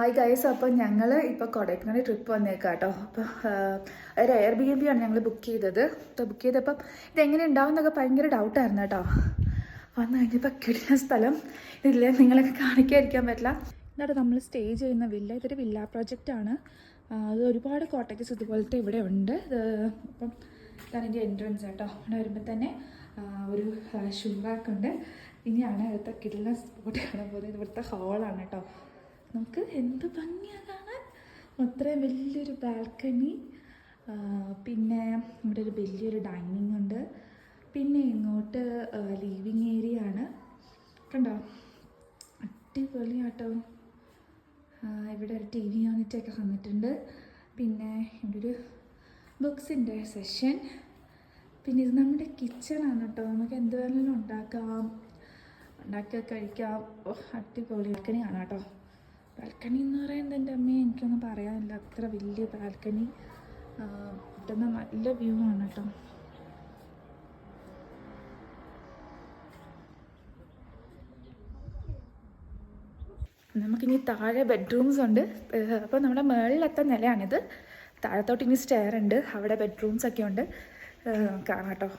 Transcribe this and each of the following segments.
Hi guys, അപ്പോൾ ഞങ്ങൾ ഇപ്പോൾ കൊടൈക്കനാൽ ട്രിപ്പ് വന്നേക്കാം കേട്ടോ. അപ്പോൾ ഒരു Airbnb ആണ് ഞങ്ങൾ ബുക്ക് ചെയ്തത്. അപ്പോൾ ബുക്ക് ചെയ്തപ്പം ഇതെങ്ങനെ ഉണ്ടാവും എന്നൊക്കെ ഭയങ്കര ഡൗട്ടായിരുന്നു കേട്ടോ. വന്നു കഴിഞ്ഞപ്പോൾ കിടിലൻ സ്ഥലം ഇതില്ല, നിങ്ങളൊക്കെ കാണിക്കാതിരിക്കാൻ പറ്റില്ല. എന്നിട്ട് നമ്മൾ സ്റ്റേ ചെയ്യുന്ന വില്ല, ഇതൊരു വില്ല പ്രോജക്റ്റാണ്. അത് ഒരുപാട് കോട്ടേജസ് ഇതുപോലത്തെ ഇവിടെ ഉണ്ട്. അപ്പം ഇതാണ് എൻ്റെ എൻട്രൻസ് കേട്ടോ. അവിടെ വരുമ്പോൾ തന്നെ ഒരു ഷൂ റാക്ക് ഉണ്ട്. ഇനിയാണ് ഇവിടുത്തെ കിടിലൻ സ്പോട്ട് കാണാൻ പോകുന്നത്. ഇവിടുത്തെ ഹാളാണ് കേട്ടോ. നമുക്ക് എന്ത് ഭംഗിയാണ് കാണാൻ. അത്രയും വലിയൊരു ബാൽക്കണി, പിന്നെ ഇവിടെ ഒരു വലിയൊരു ഡൈനിങ് ഉണ്ട്, പിന്നെ ഇങ്ങോട്ട് ലിവിങ് ഏരിയ ആണ്. കണ്ടോ, അടിപൊളിയാട്ടോ. ഇവിടെ ഒരു TV യൂണിറ്റൊക്കെ വന്നിട്ടുണ്ട്. പിന്നെ ഇവിടെ ഒരു ബുക്സിൻ്റെ സെഷൻ. പിന്നെ ഇത് നമ്മുടെ കിച്ചണാണ് കേട്ടോ. നമുക്ക് എന്ത് വേണമെങ്കിലും ഉണ്ടാക്കി കഴിക്കാം. അടിപൊളി ബാൽക്കണിയാണ് കേട്ടോ. ബാൽക്കണി എന്ന് പറയുന്നത് എൻ്റെ അമ്മയെ എനിക്കൊന്നും പറയാനില്ല, അത്ര വലിയ ബാൽക്കണി. കിട്ടുന്ന നല്ല വ്യൂ ആണ് കേട്ടോ. നമുക്കിനി താഴെ ബെഡ്റൂംസ് ഉണ്ട്. അപ്പോൾ നമ്മുടെ മുകളിലത്തെ നിലയാണിത്. താഴത്തോട്ട് ഇനി സ്റ്റെയർ ഉണ്ട്, അവിടെ ബെഡ്റൂംസ് ഒക്കെ ഉണ്ട്. കാണാം കേട്ടോ.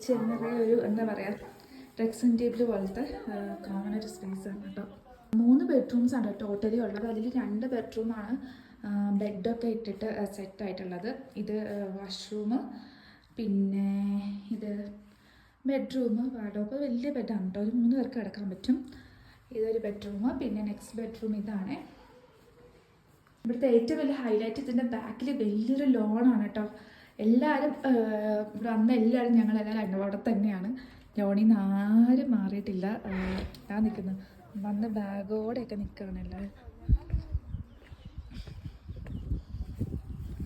ചെറിയ ഒരു എന്താ പറയുക, ഡ്രസ്സിംഗ് ടേബിൾ പോലത്തെ കോമൺ ഒരു സ്പേസ് ആണ് കേട്ടോ. 3 ബെഡ്റൂംസ് ആണ് ടോട്ടലി ഉള്ളത്. അതിൽ 2 ബെഡ്റൂമാണ് ബെഡൊക്കെ ഇട്ടിട്ട് സെറ്റായിട്ടുള്ളത്. ഇത് വാഷ്റൂം, പിന്നെ ഇത് ബെഡ്റൂം. വാർഡ്രോബ് വലിയ ബെഡാണ് കേട്ടോ, ഒരു 3 പേർക്ക് കിടക്കാൻ പറ്റും. ഇതൊരു ബെഡ്റൂം. പിന്നെ നെക്സ്റ്റ് ബെഡ്റൂം ഇതാണ്. ഇവിടുത്തെ ഏറ്റവും വലിയ ഹൈലൈറ്റ് ഇതിൻ്റെ ബാക്കിൽ വലിയൊരു ലോണാണ് കേട്ടോ. എല്ലാവരും ഇവിടെ വന്ന എല്ലാവരും ഞങ്ങളെല്ലാവരും അവിടെ തന്നെയാണ്. ലോണിൽ നിന്ന് ആരും മാറിയിട്ടില്ല. ഞാൻ നിൽക്കുന്നത് വന്ന് ബാഗോടെയൊക്കെ നിൽക്കുകയാണ് എല്ലാവരും.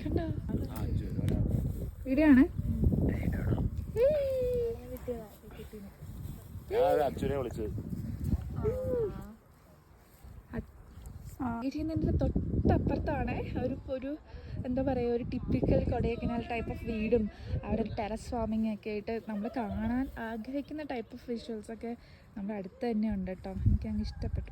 കണ്ടോ, ഇവിടെയാണ് ഇതിൻ്റെ തൊട്ടപ്പുറത്താണ് ഒരു എന്താ പറയുക, ഒരു ടിപ്പിക്കൽ കൊടൈക്കനാൽ ടൈപ്പ് ഓഫ് വീടും അവിടെ ഒരു ടെറസ് ഫാമിംഗ് ഒക്കെ ആയിട്ട് നമ്മൾ കാണാൻ ആഗ്രഹിക്കുന്ന ടൈപ്പ് ഓഫ് വിഷ്വൽസൊക്കെ നമ്മുടെ അടുത്ത് തന്നെ ഉണ്ട് കേട്ടോ. എനിക്കങ്ങ് ഇഷ്ടപ്പെട്ടു.